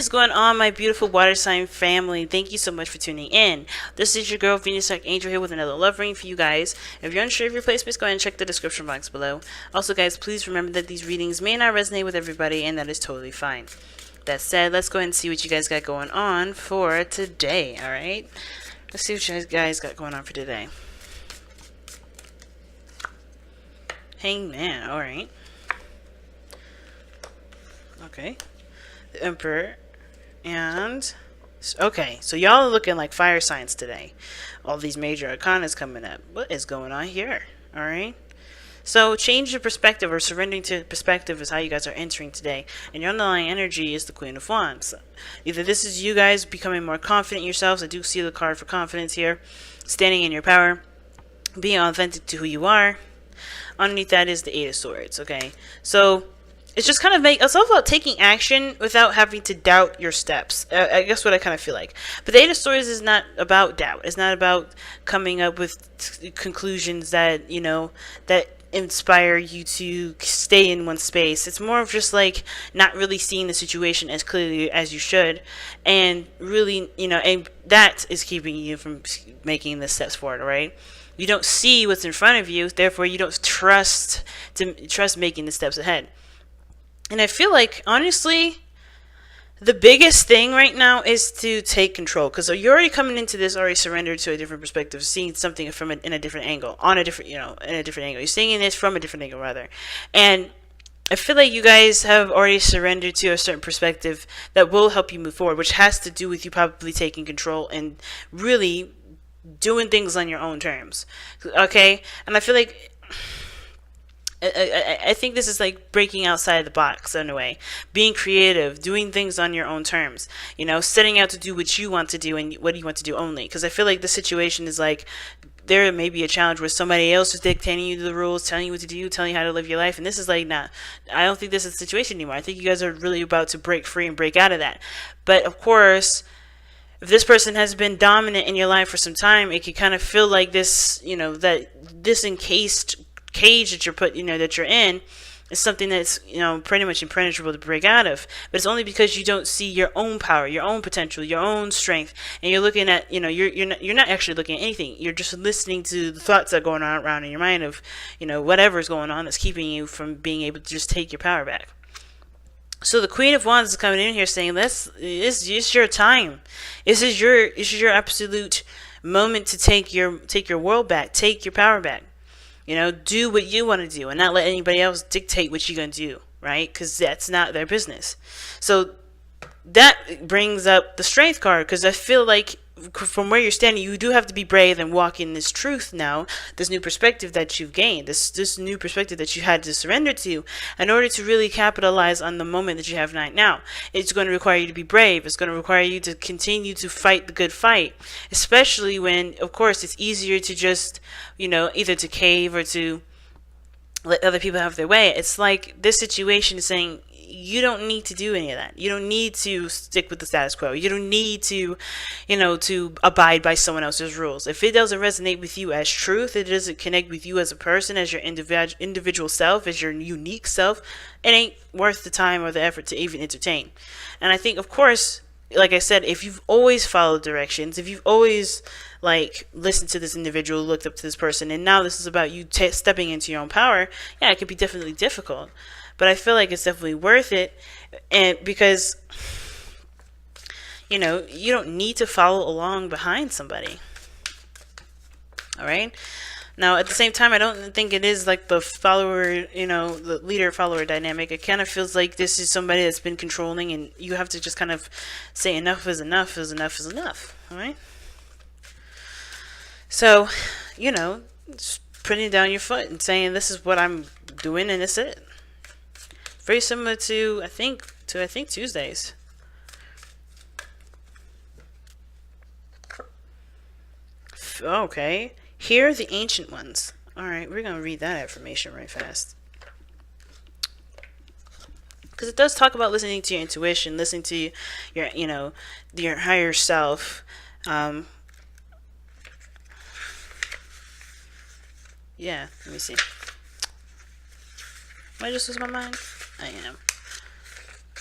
is going on, my beautiful water sign family? Thank you so much for tuning in. This is your girl, Venus Archangel, here with another love reading for you guys. If you're unsure of your placements, go ahead and check the description box below. Also, guys, please remember that these readings may not resonate with everybody, and that is totally fine. That said, let's go ahead and see what you guys got going on for today, alright? Let's see what you guys got going on for today. Hangman, alright. Okay. The Emperor. And okay, so y'all are looking like fire signs today. All these major arcanas coming up. What is going on here? Alright. So change your perspective, or surrendering to perspective, is how you guys are entering today. And your underlying energy is the Queen of Wands. Either this is you guys becoming more confident in yourselves. I do see the card for confidence here. Standing in your power. Being authentic to who you are. Underneath that is the Eight of Swords. Okay. So it's just kind of it's all about taking action without having to doubt your steps. I guess what I kind of feel like. But the Eight of Swords is not about doubt. It's not about coming up with conclusions that, you know, that inspire you to stay in one space. It's more of just like not really seeing the situation as clearly as you should, and really, you know, and that is keeping you from making the steps forward, right? You don't see what's in front of you, therefore you don't trust making the steps ahead. And I feel like, honestly, the biggest thing right now is to take control. Because you're already coming into this already surrendered to a different perspective, seeing something from in a different angle, in a different angle. You're seeing this from a different angle, rather. And I feel like you guys have already surrendered to a certain perspective that will help you move forward, which has to do with you probably taking control and really doing things on your own terms. Okay? And I feel like I think this is like breaking outside the box in a way, being creative, doing things on your own terms, you know, setting out to do what you want to do and what you want to do only. Because I feel like the situation is like there may be a challenge where somebody else is dictating you the rules, telling you what to do, telling you how to live your life, and this is like not. I don't think this is the situation anymore. I think you guys are really about to break free and break out of that. But of course, if this person has been dominant in your life for some time, it can kind of feel like this, you know, that this encased cage that that you're in is something that's, you know, pretty much impenetrable to break out of. But it's only because you don't see your own power, your own potential, your own strength, and you're looking at, you know, you're not actually looking at anything. You're just listening to the thoughts that are going on around in your mind of, you know, whatever's going on that's keeping you from being able to just take your power back. So the Queen of Wands is coming in here saying, this is your time. This is your absolute moment to take your world back, take your power back. You know, do what you want to do and not let anybody else dictate what you're going to do, right? Because that's not their business. So that brings up the Strength card, because I feel like from where you're standing, you do have to be brave and walk in this truth now, this new perspective that you've gained, this new perspective that you had to surrender to in order to really capitalize on the moment that you have right now. It's going to require you to be brave. It's going to require you to continue to fight the good fight, especially when, of course, it's easier to just, you know, either to cave or to let other people have their way. It's like this situation is saying, you don't need to do any of that. You don't need to stick with the status quo. You don't need to, you know, to abide by someone else's rules. If it doesn't resonate with you as truth, it doesn't connect with you as a person, as your individual self, as your unique self, it ain't worth the time or the effort to even entertain. And I think, of course, like I said, if you've always followed directions, if you've always like listened to this individual, looked up to this person, and now this is about you stepping into your own power, yeah, it could be definitely difficult. But I feel like it's definitely worth it, and because, you know, you don't need to follow along behind somebody. All right. Now, at the same time, I don't think it is like the follower, you know, the leader-follower dynamic. It kind of feels like this is somebody that's been controlling, and you have to just kind of say enough is enough is enough is enough. All right. So, you know, just putting down your foot and saying, this is what I'm doing, and that's it. Very similar to I think Tuesdays. Okay. Here are the ancient ones. Alright, we're going to read that affirmation right fast. Because it does talk about listening to your intuition, listening to your, you know, your higher self. Yeah, let me see. Am I just lose my mind? I am.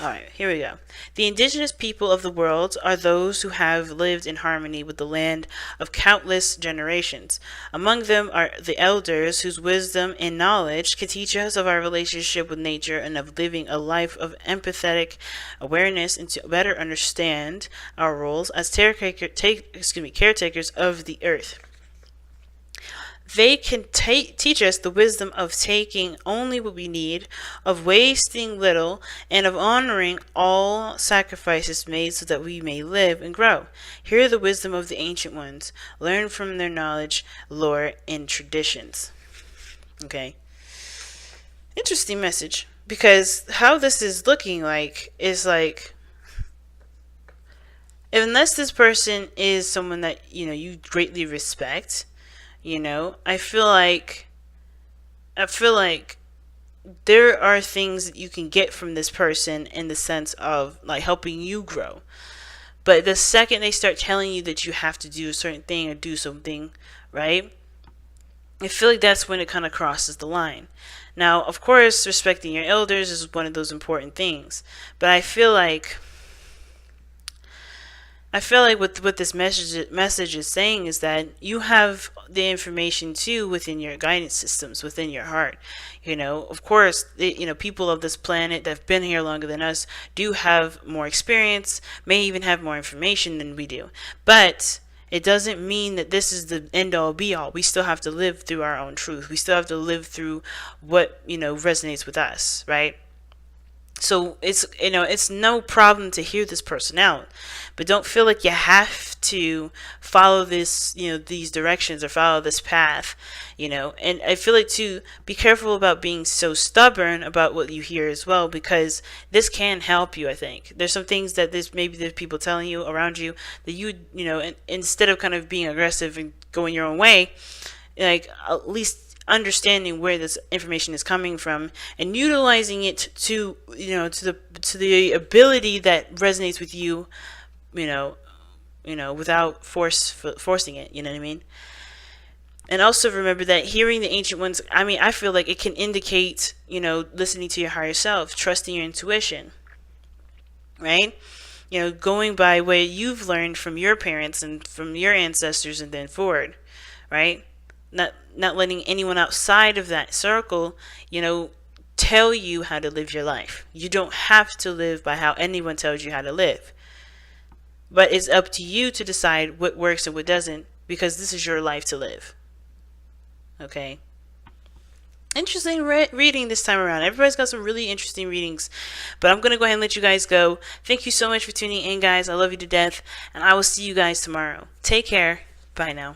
Alright, here we go. The indigenous people of the world are those who have lived in harmony with the land of countless generations. Among them are the elders whose wisdom and knowledge can teach us of our relationship with nature and of living a life of empathetic awareness and to better understand our roles as caretakers of the earth. They can teach us the wisdom of taking only what we need, of wasting little, and of honoring all sacrifices made so that we may live and grow. Hear the wisdom of the ancient ones. Learn from their knowledge, lore, and traditions. Okay. Interesting message. Because how this is looking like is like, unless this person is someone that, you greatly respect, I feel like there are things that you can get from this person in the sense of like helping you grow. But the second they start telling you that you have to do a certain thing or do something, right? I feel like that's when it kind of crosses the line. Now, of course, respecting your elders is one of those important things. But I feel like what this message is saying is that you have the information too within your guidance systems, within your heart. Of course, people of this planet that have been here longer than us do have more experience, may even have more information than we do. But it doesn't mean that this is the end all be all. We still have to live through our own truth. We still have to live through what, resonates with us, right? So it's no problem to hear this person out, but don't feel like you have to follow this, these directions or follow this path, and I feel like too, be careful about being so stubborn about what you hear as well, because this can help you. I think there's some things that there's people telling you around you that instead of kind of being aggressive and going your own way, like at least understanding where this information is coming from and utilizing it to the ability that resonates with you, without forcing it, you know what I mean? And also remember that hearing the ancient ones, I feel like it can indicate, listening to your higher self, trusting your intuition, right? Going by what you've learned from your parents and from your ancestors and then forward, right? Not letting anyone outside of that circle, tell you how to live your life. You don't have to live by how anyone tells you how to live. But it's up to you to decide what works and what doesn't, because this is your life to live. Okay? Interesting reading this time around. Everybody's got some really interesting readings. But I'm going to go ahead and let you guys go. Thank you so much for tuning in, guys. I love you to death. And I will see you guys tomorrow. Take care. Bye now.